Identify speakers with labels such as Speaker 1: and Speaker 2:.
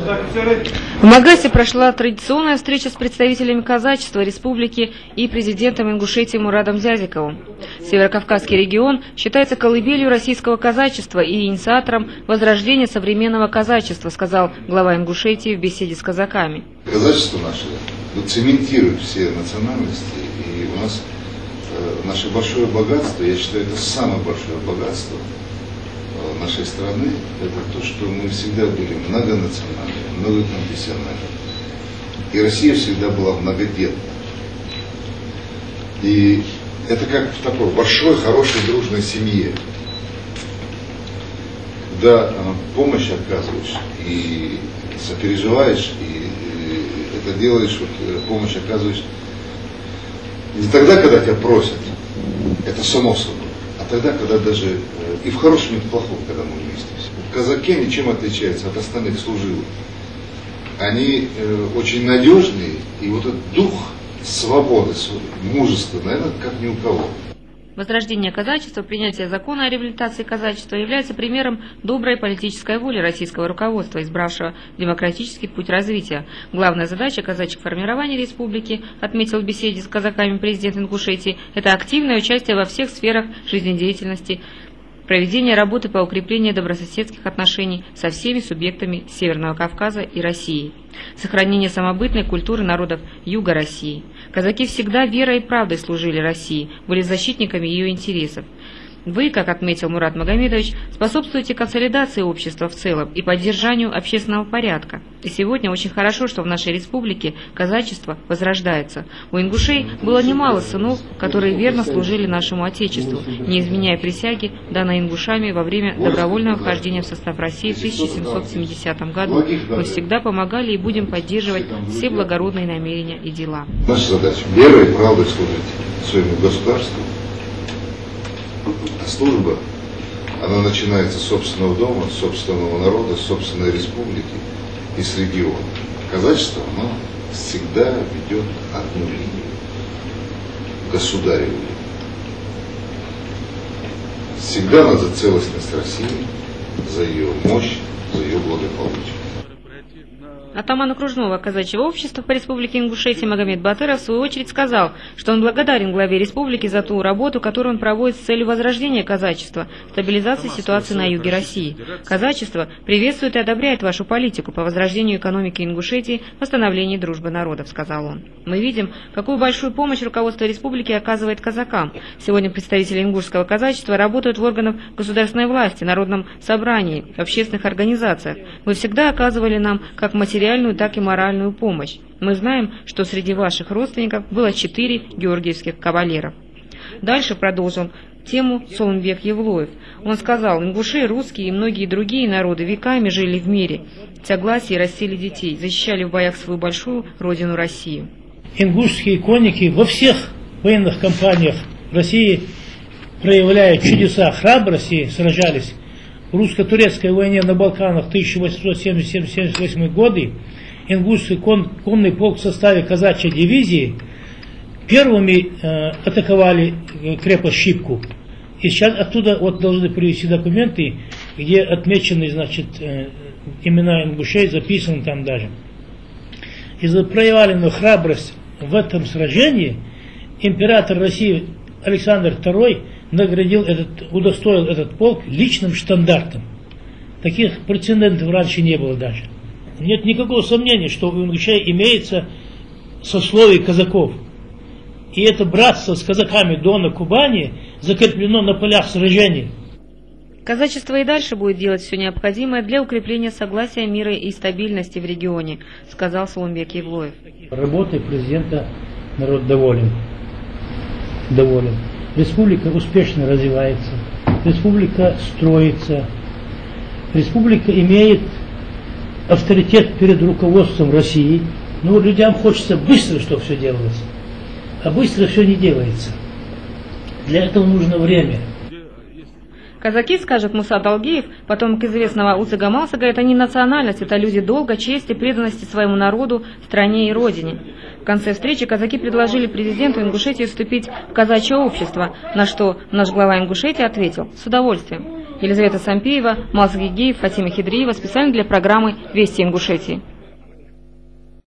Speaker 1: В Магасе прошла традиционная встреча с представителями казачества республики и президентом Ингушетии Муратом Зязиковым. Северокавказский регион считается колыбелью российского казачества и инициатором возрождения современного казачества, сказал глава Ингушетии в беседе с казаками.
Speaker 2: Казачество наше цементирует все национальности, и у нас наше большое богатство, я считаю, это самое большое богатство нашей страны, это то, что мы всегда были многонациональны, многоконфессиональны. И Россия всегда была многодетна. И это как в такой большой, хорошей, дружной семье. Когда помощь оказываешь и сопереживаешь, и это делаешь, вот, помощь оказываешь не тогда, когда тебя просят, это само собой, а тогда, когда даже и в хорошем, и в плохом, когда мы вместе. Казаки ничем отличаются от остальных служилых. Они очень надежные, и вот этот дух свободы, мужества, наверное, как ни у кого.
Speaker 1: Возрождение казачества, принятие закона о реабилитации казачества является примером доброй политической воли российского руководства, избравшего демократический путь развития. Главная задача казачьих формирований республики, отметил в беседе с казаками президент Ингушетии, это активное участие во всех сферах жизнедеятельности, проведение работы по укреплению добрососедских отношений со всеми субъектами Северного Кавказа и России, сохранение самобытной культуры народов Юга России. Казаки всегда верой и правдой служили России, были защитниками ее интересов. Вы, как отметил Мурат Магомедович, способствуете консолидации общества в целом и поддержанию общественного порядка. И сегодня очень хорошо, что в нашей республике казачество возрождается. У ингушей было немало сынов, которые верно служили нашему Отечеству, не изменяя присяги, данной ингушами во время добровольного вхождения в состав России в 1770 году. Мы всегда помогали и будем поддерживать все благородные намерения и дела.
Speaker 2: Наша задача – верой и правдой служить своему государству. А служба, она начинается с собственного дома, с собственного народа, с собственной республики и с региона. Казачество, оно всегда ведет одну линию, государеву линию. Всегда она за целостность России, за ее мощь, за ее благополучие.
Speaker 1: Атаман окружного казачьего общества по республике Ингушетия Магомед Батыров в свою очередь сказал, что он благодарен главе республики за ту работу, которую он проводит с целью возрождения казачества, стабилизации ситуации на юге России. Казачество приветствует и одобряет вашу политику по возрождению экономики Ингушетии, восстановлению дружбы народов, сказал он. Мы видим, какую большую помощь руководство республики оказывает казакам. Сегодня представители ингушского казачества работают в органах государственной власти, народном собрании, в общественных организациях. Вы всегда оказывали нам как материальную, так и моральную помощь. Мы знаем, что среди ваших родственников было 4 георгиевских кавалеров. Дальше продолжил тему Соломбек Евлоев. Он сказал, ингуши, русские и многие другие народы веками жили в мире, в согласии растили детей, защищали в боях свою большую родину Россию.
Speaker 3: Ингушские конники во всех военных кампаниях России проявляют чудеса храбрости, сражались. В русско-турецкой войне на Балканах 1877-78 годы ингушский конный полк в составе казачьей дивизии первыми атаковали крепость Шипку. И сейчас оттуда вот должны привести документы, где отмечены, значит, имена ингушей, записаны там даже. И за проявленную храбрость в этом сражении император России Александр II удостоил этот полк личным штандартом. Таких прецедентов раньше не было даже. Нет никакого сомнения, что у ингушей имеется сословие казаков. И это братство с казаками Дона, Кубани закреплено на полях сражений.
Speaker 1: Казачество и дальше будет делать все необходимое для укрепления согласия, мира и стабильности в регионе, сказал Соломбек Евлоев.
Speaker 3: Работой президента народ доволен. Республика успешно развивается, республика строится, республика имеет авторитет перед руководством России. Но людям хочется быстро, чтобы все делалось, а быстро все не делается. Для этого нужно время.
Speaker 1: Казаки, скажет Муса Далгеев, потомок известного Уцыга Малсага, это не национальность, это люди долга, чести, преданности своему народу, стране и родине. В конце встречи казаки предложили президенту Ингушетии вступить в казачье общество, на что наш глава Ингушетии ответил: с удовольствием. Елизавета Сампеева, Маз Гигеев, Фатима Хидриева специально для программы «Вести Ингушетии».